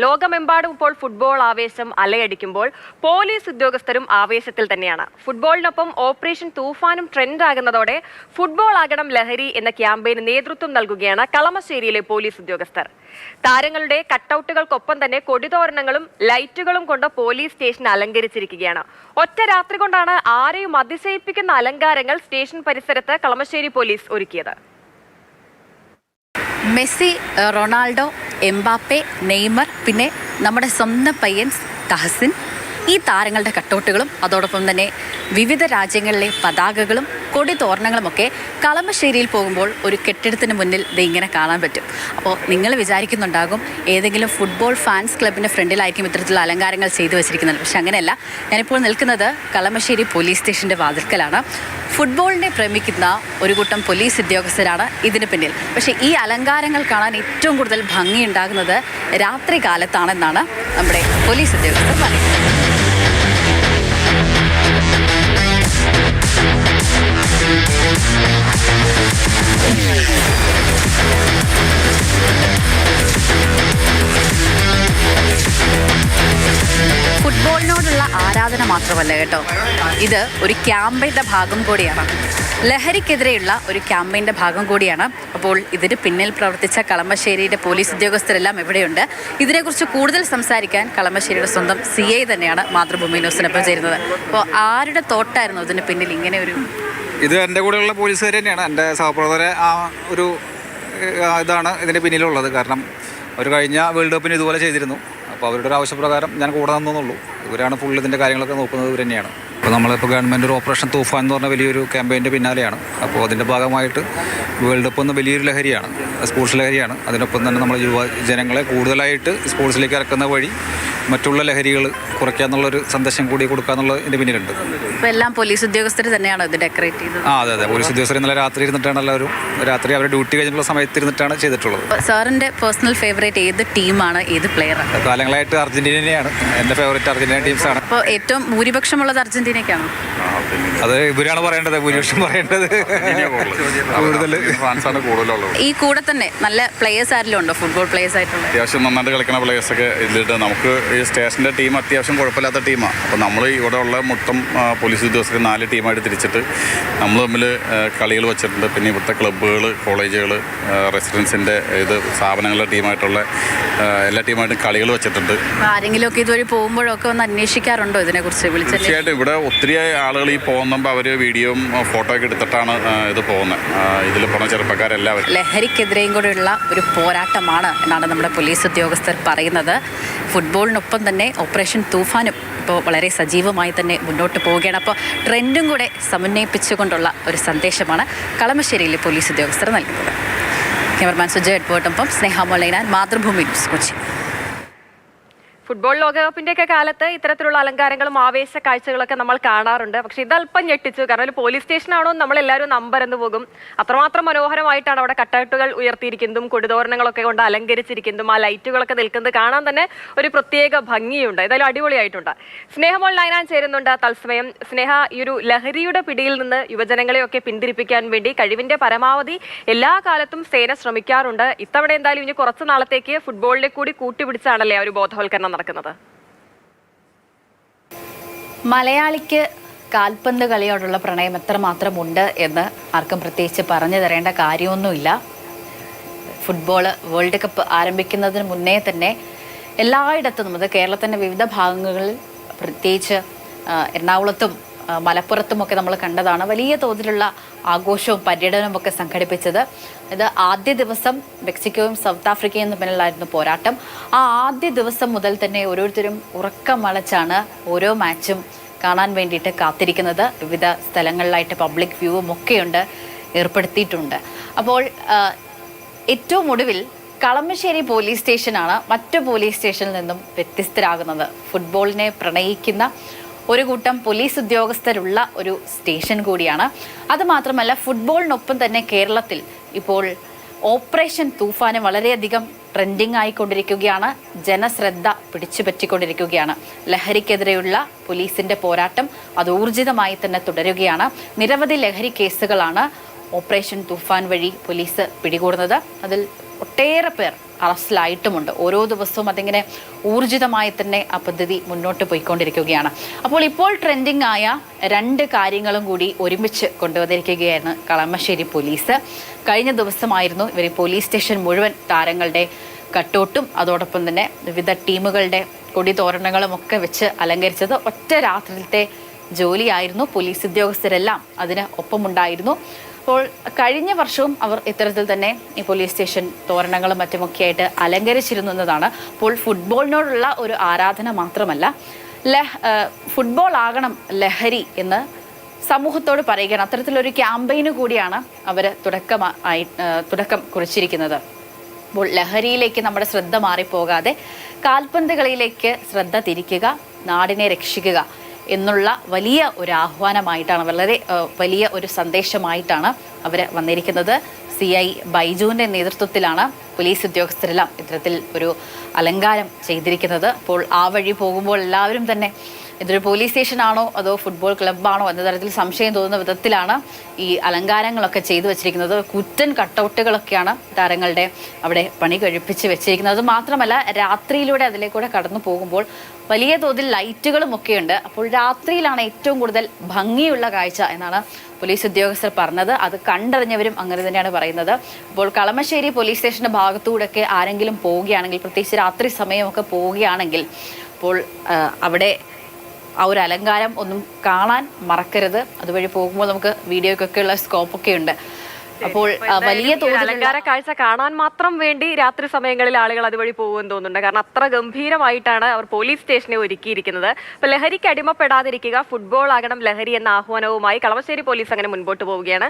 ലോകമെമ്പാടും ഇപ്പോൾ ഫുട്ബോൾ ആവേശം അലയടിക്കുമ്പോൾ പോലീസ് ഉദ്യോഗസ്ഥരും ആവേശത്തിൽ തന്നെയാണ്. ഫുട്ബോളിനൊപ്പം ഓപ്പറേഷൻ തൂഫാനും ട്രെൻഡ് ആകുന്നതോടെ ഫുട്ബോൾ ആകണം ലഹരി എന്ന ക്യാമ്പയിന് നേതൃത്വം നൽകുകയാണ് കളമശ്ശേരിയിലെ പോലീസ് ഉദ്യോഗസ്ഥർ. താരങ്ങളുടെ കട്ടൌട്ടുകൾക്കൊപ്പം തന്നെ കൊടിതോരണങ്ങളും ലൈറ്റുകളും കൊണ്ട് പോലീസ് സ്റ്റേഷൻ അലങ്കരിച്ചിരിക്കുകയാണ്. ഒറ്റ രാത്രി കൊണ്ടാണ് ആരെയും അതിശയിപ്പിക്കുന്ന അലങ്കാരങ്ങൾ സ്റ്റേഷൻ പരിസരത്ത് കളമശ്ശേരി പോലീസ് ഒരുക്കിയത്. മെസ്സി, റൊണാൾഡോ, എംബാപ്പെ, നെയ്മർ, പിന്നെ നമ്മുടെ സ്വന്തം പയ്യൻ തഹസിൻ, ഈ താരങ്ങളുടെ കട്ടൗട്ടുകളും അതോടൊപ്പം തന്നെ വിവിധ രാജ്യങ്ങളിലെ പതാകകളും കൊടിതോരണങ്ങളുമൊക്കെ കളമശ്ശേരിയിൽ പോകുമ്പോൾ ഒരു കെട്ടിടത്തിന് മുന്നിൽ ഇങ്ങനെ കാണാൻ പറ്റും. അപ്പോൾ നിങ്ങൾ വിചാരിക്കുന്നുണ്ടാകും ഏതെങ്കിലും ഫുട്ബോൾ ഫാൻസ് ക്ലബിൻ്റെ ഫ്രണ്ടിലായിരിക്കും ഇത്തരത്തിലുള്ള അലങ്കാരങ്ങൾ ചെയ്തു വെച്ചിരിക്കുന്നത്. പക്ഷെ അങ്ങനെയല്ല. ഞാനിപ്പോൾ നിൽക്കുന്നത് കളമശ്ശേരി പോലീസ് സ്റ്റേഷൻ്റെ വാതിൽക്കലാണ്. ഫുട്ബോളിനെ പ്രേമിക്കുന്ന ഒരു കൂട്ടം പോലീസ് ഉദ്യോഗസ്ഥരാണ് ഇതിന് പിന്നിൽ. പക്ഷേ ഈ അലങ്കാരങ്ങൾ കാണാൻ ഏറ്റവും കൂടുതൽ ഭംഗിയുണ്ടാകുന്നത് രാത്രി കാലത്താണെന്നാണ് നമ്മുടെ പോലീസ് ഉദ്യോഗസ്ഥർ പറയുന്നത്. ഫുട്ബോളിനോടുള്ള ആരാധന മാത്രമല്ല കേട്ടോ, ഇത് ഒരു ക്യാമ്പയിൻ്റെ ഭാഗം കൂടിയാണ്. ലഹരിക്കെതിരെയുള്ള ഒരു ക്യാമ്പയിൻ്റെ ഭാഗം കൂടിയാണ്. അപ്പോൾ ഇതിന് പിന്നിൽ പ്രവർത്തിച്ച കളമശ്ശേരിയുടെ പോലീസ് ഉദ്യോഗസ്ഥരെല്ലാം ഇവിടെയുണ്ട്. ഇതിനെക്കുറിച്ച് കൂടുതൽ സംസാരിക്കാൻ കളമശ്ശേരിയുടെ സ്വന്തം CI തന്നെയാണ് മാതൃഭൂമി ന്യൂസിനൊപ്പം ചേരുന്നത്. അപ്പോൾ ആരുടെ തോട്ടായിരുന്നു ഇതിന് പിന്നിൽ ഇങ്ങനെ ഒരു? ഇത് എൻ്റെ കൂടെയുള്ള പോലീസുകാർ തന്നെയാണ്. എൻ്റെ സഹപ്രവർത്തകരെ ആ ഒരു ഇതാണ് ഇതിന് പിന്നിലുള്ളത്. കാരണം അവർ കഴിഞ്ഞ വേൾഡ് കപ്പിന് ഇതുപോലെ ചെയ്തിരുന്നു. അപ്പോൾ അവരുടെ ഒരു ആവശ്യപ്രകാരം ഞാൻ കൂടെ നിന്നുള്ളൂ. ഇവരാണ് ഫുൾ ഇതിൻ്റെ കാര്യങ്ങളൊക്കെ നോക്കുന്നത്. ഇവർ തന്നെയാണ്. അപ്പോൾ നമ്മളിപ്പോൾ ഗവൺമെൻറ് ഒരു ഓപ്പറേഷൻ തൂഫാൻ എന്ന് പറഞ്ഞ വലിയൊരു ക്യാമ്പയിൻ്റെ പിന്നാലെയാണ്. അപ്പോൾ അതിൻ്റെ ഭാഗമായിട്ട് വേൾഡ് കപ്പ് എന്ന വലിയൊരു ലഹരിയാണ്, സ്പോർട്സ് ലഹരിയാണ്. അതിനൊപ്പം തന്നെ നമ്മൾ ജനങ്ങളെ കൂടുതലായിട്ട് സ്പോർട്സിലേക്ക് ഇറക്കുന്ന വഴി മറ്റുള്ള ലഹരികൾ കുറയ്ക്കാന്നുള്ളൊരു സന്ദേശം കൂടി കൊടുക്കാന്നുള്ളത് ഇതിൻ്റെ പിന്നിലുണ്ട്. ഇപ്പോൾ എല്ലാം പോലീസ് ഉദ്യോഗസ്ഥർ തന്നെയാണ് ഇത് ഡെക്കറേറ്റ് ചെയ്തത്. അതെ. പോലീസ് ഉദ്യോഗസ്ഥർ ഇന്നലെ രാത്രി ഇരുന്നിട്ടാണ് എല്ലാവരും രാത്രി അവരുടെ ഡ്യൂട്ടി കഴിഞ്ഞിട്ടുള്ള സമയത്ത് ഇരുന്നിട്ടാണ് ചെയ്തിട്ടുള്ളത്. സാറിൻ്റെ പേഴ്സണൽ ഫേവറേറ്റ് ഏത് ടീമാണ്, ഏത് പ്ലെയറാണ്? കാലങ്ങളായിട്ട് അർജന്റീനയാണ് എൻ്റെ ഫേവറേറ്റ്. അർജന്റീന ടീംസാണ്. അപ്പോൾ ഏറ്റവും ഭൂരിപക്ഷമുള്ളത് അർജന്റീനയ്ക്കാണോ? അത് ഇവരാണ് പറയേണ്ടത്, ഭൂരിപക്ഷം പറയേണ്ടത്. കൂടുതൽ ഫ്രാൻസാണ് കൂടുതലുള്ളത്. ഈ കൂടെ തന്നെ നല്ല പ്ലേയേഴ്സ് ആരെങ്കിലും ഉണ്ടോ, ഫുട്ബോൾ പ്ലേയേഴ്സ് ആയിട്ടുള്ള? അത്യാവശ്യം നന്നായിട്ട് കളിക്കുന്ന പ്ലേയേഴ്സൊക്കെ ഇതിലിട്ട് നമുക്ക് ഈ സ്റ്റേഷൻ്റെ ടീം അത്യാവശ്യം കുഴപ്പമില്ലാത്ത ടീമാണ്. അപ്പോൾ നമ്മൾ ഇവിടെ ഉള്ള മൊത്തം പോലീസ് ഉദ്യോഗസ്ഥർ 4 ടീമായിട്ട് തിരിച്ചിട്ട് നമ്മൾ തമ്മിൽ കളികൾ വെച്ചിട്ടുണ്ട്. പിന്നെ ഇവിടുത്തെ ക്ലബ്ബുകൾ, കോളേജുകൾ, റെസിഡൻസിൻ്റെ സ്ഥാപനങ്ങളുടെ ടീമായിട്ടുള്ള എല്ലാ ടീമായിട്ടും കളികൾ വെച്ചിട്ടുണ്ട്. ആരെങ്കിലുമൊക്കെ ഇതുവഴി പോകുമ്പോഴൊക്കെ ഒന്ന് അന്വേഷിക്കാറുണ്ടോ ഇതിനെക്കുറിച്ച്? തീർച്ചയായിട്ടും ഇവിടെ ഒത്തിരി ആളുകൾ ഈ പോകുമ്പോൾ അവർ വീഡിയോയും ഫോട്ടോ ഒക്കെ എടുത്തിട്ടാണ് ഇത് പോകുന്നത്. ഇതിൽ പോകുന്ന ചെറുപ്പക്കാരെല്ലാവരും ലഹരിക്കെതിരെയും കൂടെയുള്ള ഒരു പോരാട്ടമാണ് എന്നാണ് നമ്മുടെ പോലീസ് ഉദ്യോഗസ്ഥർ പറയുന്നത്. ഫുട്ബോളിനൊപ്പം തന്നെ ഓപ്പറേഷൻ തൂഫാനും ഇപ്പോൾ വളരെ സജീവമായി തന്നെ മുന്നോട്ട് പോവുകയാണ്. അപ്പോൾ ട്രെൻഡും കൂടെ സമന്വയിപ്പിച്ചുകൊണ്ടുള്ള ഒരു സന്ദേശമാണ് കളമശ്ശേരിയിലെ പോലീസ് ഉദ്യോഗസ്ഥർ നൽകുന്നത്. ക്യാമറമാൻ സുജയ് എഡ്വേർട്ടൊപ്പം സ്നേഹ മൊളൈനാൻ, മാതൃഭൂമി ന്യൂസ്, കൊച്ചി. ഫുട്ബോൾ ലോകകപ്പിന്റെയൊക്കെ കാലത്ത് ഇത്തരത്തിലുള്ള അലങ്കാരങ്ങളും ആവേശ കാഴ്ചകളൊക്കെ നമ്മൾ കാണാറുണ്ട്. പക്ഷെ ഇതല്പം ഞെട്ടിച്ചു. കാരണം ഒരു പോലീസ് സ്റ്റേഷനാണോ നമ്മളെല്ലാവരും നമ്പരന്ന് പോകും. അത്രമാത്രം മനോഹരമായിട്ടാണ് അവിടെ കട്ടൗട്ടുകൾ ഉയർത്തിയിരിക്കുന്നതും കൊടിതോരണങ്ങളൊക്കെ കൊണ്ട് അലങ്കരിച്ചിരിക്കുന്നതും ആ ലൈറ്റുകളൊക്കെ നിൽക്കുന്നത് കാണാൻ തന്നെ ഒരു പ്രത്യേക ഭംഗിയുണ്ട്. ഏതായാലും അടിപൊളിയായിട്ടുണ്ട്. സ്നേഹമോൾ ലൈനാൻ ചേരുന്നുണ്ട് തത്സമയം. സ്നേഹ, ഈ ഒരു ലഹരിയുടെ പിടിയിൽ നിന്ന് യുവജനങ്ങളെയൊക്കെ പിന്തിരിപ്പിക്കാൻ വേണ്ടി കഴിവിന്റെ പരമാവധി എല്ലാ കാലത്തും സേന ശ്രമിക്കാറുണ്ട്. ഇത്തവണ എന്തായാലും ഇനി കുറച്ച് നാളത്തേക്ക് ഫുട്ബോളിനെ കൂടി കൂട്ടിപ്പിടിച്ചാണല്ലേ ആ ഒരു ബോധവൽക്കരണം നടക്കുന്നത്? മലയാളിക്ക് കാൽപന്ത് കളിയോടുള്ള പ്രണയം എത്രമാത്രമുണ്ട് എന്ന് ആർക്കും പ്രത്യേകിച്ച് പറഞ്ഞു തരേണ്ട കാര്യമൊന്നുമില്ല. ഫുട്ബോള് വേൾഡ് കപ്പ് ആരംഭിക്കുന്നതിന് മുന്നേ തന്നെ എല്ലായിടത്തും, അത് കേരളത്തിൻ്റെ വിവിധ ഭാഗങ്ങളിൽ, പ്രത്യേകിച്ച് എറണാകുളത്തും മലപ്പുറത്തുമൊക്കെ നമ്മൾ കണ്ടതാണ്, വലിയ തോതിലുള്ള ആഘോഷവും പര്യടനവും ഒക്കെ സംഘടിപ്പിച്ചത്. ഇത് ആദ്യ ദിവസം മെക്സിക്കോയും സൗത്ത് ആഫ്രിക്കയും തമ്മിലായിരുന്നു പോരാട്ടം. ആ ആദ്യ ദിവസം മുതൽ തന്നെ ഓരോരുത്തരും ഉറക്കം വളച്ചാണ് ഓരോ മാച്ചും കാണാൻ വേണ്ടിയിട്ട് കാത്തിരിക്കുന്നത്. വിവിധ സ്ഥലങ്ങളിലായിട്ട് പബ്ലിക് വ്യൂവും ഒക്കെയുണ്ട്, ഏർപ്പെടുത്തിയിട്ടുണ്ട്. അപ്പോൾ ഏറ്റവും ഒടുവിൽ കളമശ്ശേരി പോലീസ് സ്റ്റേഷനാണ് മറ്റു പോലീസ് സ്റ്റേഷനിൽ നിന്നും വ്യത്യസ്തരാകുന്നത്. ഫുട്ബോളിനെ പ്രണയിക്കുന്ന ഒരു കൂട്ടം പോലീസ് ഉദ്യോഗസ്ഥരുള്ള ഒരു സ്റ്റേഷൻ കൂടിയാണ്. അതുമാത്രമല്ല, ഫുട്ബോളിനൊപ്പം തന്നെ കേരളത്തിൽ ഇപ്പോൾ ഓപ്പറേഷൻ തൂഫാന് വളരെയധികം ട്രെൻഡിങ് ആയിക്കൊണ്ടിരിക്കുകയാണ്. ജനശ്രദ്ധ പിടിച്ചുപറ്റിക്കൊണ്ടിരിക്കുകയാണ്. ലഹരിക്കെതിരെയുള്ള പോലീസിന്റെ പോരാട്ടം അത് ഊർജിതമായി തന്നെ തുടരുകയാണ്. നിരവധി ലഹരി കേസുകളാണ് ഓപ്പറേഷൻ തൂഫാൻ വഴി പോലീസ് പിടികൂടുന്നത്. അതിൽ ഒട്ടേറെ പേർ അറസ്റ്റിലായിട്ടുമുണ്ട്. ഓരോ ദിവസവും അതിങ്ങനെ ഊർജിതമായി തന്നെ ആ പദ്ധതി മുന്നോട്ട് പോയിക്കൊണ്ടിരിക്കുകയാണ്. അപ്പോൾ ഇപ്പോൾ ട്രെൻഡിങ് ആയ 2 കാര്യങ്ങളും കൂടി ഒരുമിച്ച് കൊണ്ടുവന്നിരിക്കുകയാണ് കളമശ്ശേരി പോലീസ്. കഴിഞ്ഞ ദിവസമായിരുന്നു ഇവർ ഈ പോലീസ് സ്റ്റേഷൻ മുഴുവൻ താരങ്ങളുടെ കട്ടൗട്ടും അതോടൊപ്പം തന്നെ വിവിധ ടീമുകളുടെ കൊടിതോരണങ്ങളും ഒക്കെ വെച്ച് അലങ്കരിച്ചത്. ഒറ്റ രാത്രിയിലത്തെ ജോലിയായിരുന്നു. പോലീസ് ഉദ്യോഗസ്ഥരെല്ലാം അതിന് ഒപ്പമുണ്ടായിരുന്നു. അപ്പോൾ കഴിഞ്ഞ വർഷവും അവർ ഇത്തരത്തിൽ തന്നെ ഈ പോലീസ് സ്റ്റേഷൻ തോരണങ്ങളും മറ്റുമൊക്കെയായിട്ട് അലങ്കരിച്ചിരുന്നു എന്നതാണ്. അപ്പോൾ ഫുട്ബോളിനോടുള്ള ഒരു ആരാധന മാത്രമല്ല, ഫുട്ബോൾ ആകണം ലഹരി എന്ന് സമൂഹത്തോട് പറയുകയാണ്. അത്തരത്തിലൊരു ക്യാമ്പയിന് കൂടിയാണ് അവർ തുടക്കം കുറിച്ചിരിക്കുന്നത്. അപ്പോൾ ലഹരിയിലേക്ക് നമ്മുടെ ശ്രദ്ധ മാറിപ്പോകാതെ കാൽപന്ത് കളിയിലേക്ക് ശ്രദ്ധ തിരിക്കുക, നാടിനെ രക്ഷിക്കുക എന്നുള്ള വലിയ ഒരു ആഹ്വാനമായിട്ടാണ്, വളരെ വലിയ ഒരു സന്ദേശമായിട്ടാണ് അവർ വന്നിരിക്കുന്നത്. CI ബൈജുവിൻ്റെ നേതൃത്വത്തിലാണ് പോലീസ് ഉദ്യോഗസ്ഥരെല്ലാം ഇത്തരത്തിൽ ഒരു അലങ്കാരം ചെയ്തിരിക്കുന്നത്. അപ്പോൾ ആ വഴി പോകുമ്പോൾ എല്ലാവരും തന്നെ ഇതൊരു പോലീസ് സ്റ്റേഷനാണോ അതോ ഫുട്ബോൾ ക്ലബ്ബാണോ എന്ന തരത്തിൽ സംശയം തോന്നുന്ന വിധത്തിലാണ് ഈ അലങ്കാരങ്ങളൊക്കെ ചെയ്തു വെച്ചിരിക്കുന്നത്. കുറ്റൻ കട്ടൗട്ടുകളൊക്കെയാണ് താരങ്ങളുടെ അവിടെ പണി കഴിപ്പിച്ച് വെച്ചിരിക്കുന്നത്. അത് മാത്രമല്ല, രാത്രിയിലൂടെ അതിലേക്കൂടെ കടന്നു പോകുമ്പോൾ വലിയ തോതിൽ ലൈറ്റുകളും ഒക്കെയുണ്ട്. അപ്പോൾ രാത്രിയിലാണ് ഏറ്റവും കൂടുതൽ ഭംഗിയുള്ള കാഴ്ച എന്നാണ് പോലീസ് ഉദ്യോഗസ്ഥർ പറഞ്ഞത്. അത് കണ്ടറിഞ്ഞവരും അങ്ങനെ തന്നെയാണ് പറയുന്നത്. അപ്പോൾ കളമശ്ശേരി പോലീസ് സ്റ്റേഷൻ്റെ ഭാഗത്തൂടെയൊക്കെ ആരെങ്കിലും പോവുകയാണെങ്കിൽ, പ്രത്യേകിച്ച് രാത്രി സമയമൊക്കെ പോവുകയാണെങ്കിൽ, അപ്പോൾ അവിടെ ആ ഒരു അലങ്കാരം ഒന്നും കാണാൻ മറക്കരുത്. അതുവഴി പോകുമ്പോൾ നമുക്ക് വീഡിയോക്കൊക്കെയുള്ള സ്കോപ്പൊക്കെ ഉണ്ട്. അപ്പോൾ വലിയ തോതിൽ അലങ്കാര കാഴ്ച കാണാൻ മാത്രം വേണ്ടി രാത്രി സമയങ്ങളിൽ ആളുകൾ അതുവഴി പോകുമെന്ന് തോന്നുന്നുണ്ട്. കാരണം അത്ര ഗംഭീരമായിട്ടാണ് അവർ പോലീസ് സ്റ്റേഷനെ ഒരുക്കിയിരിക്കുന്നത്. അപ്പൊ ലഹരിക്ക് അടിമപ്പെടാതിരിക്കുക, ഫുട്ബോൾ ആകണം ലഹരി എന്ന ആഹ്വാനവുമായി കളമശ്ശേരി പോലീസ് അങ്ങനെ മുൻപോട്ട് പോവുകയാണ്.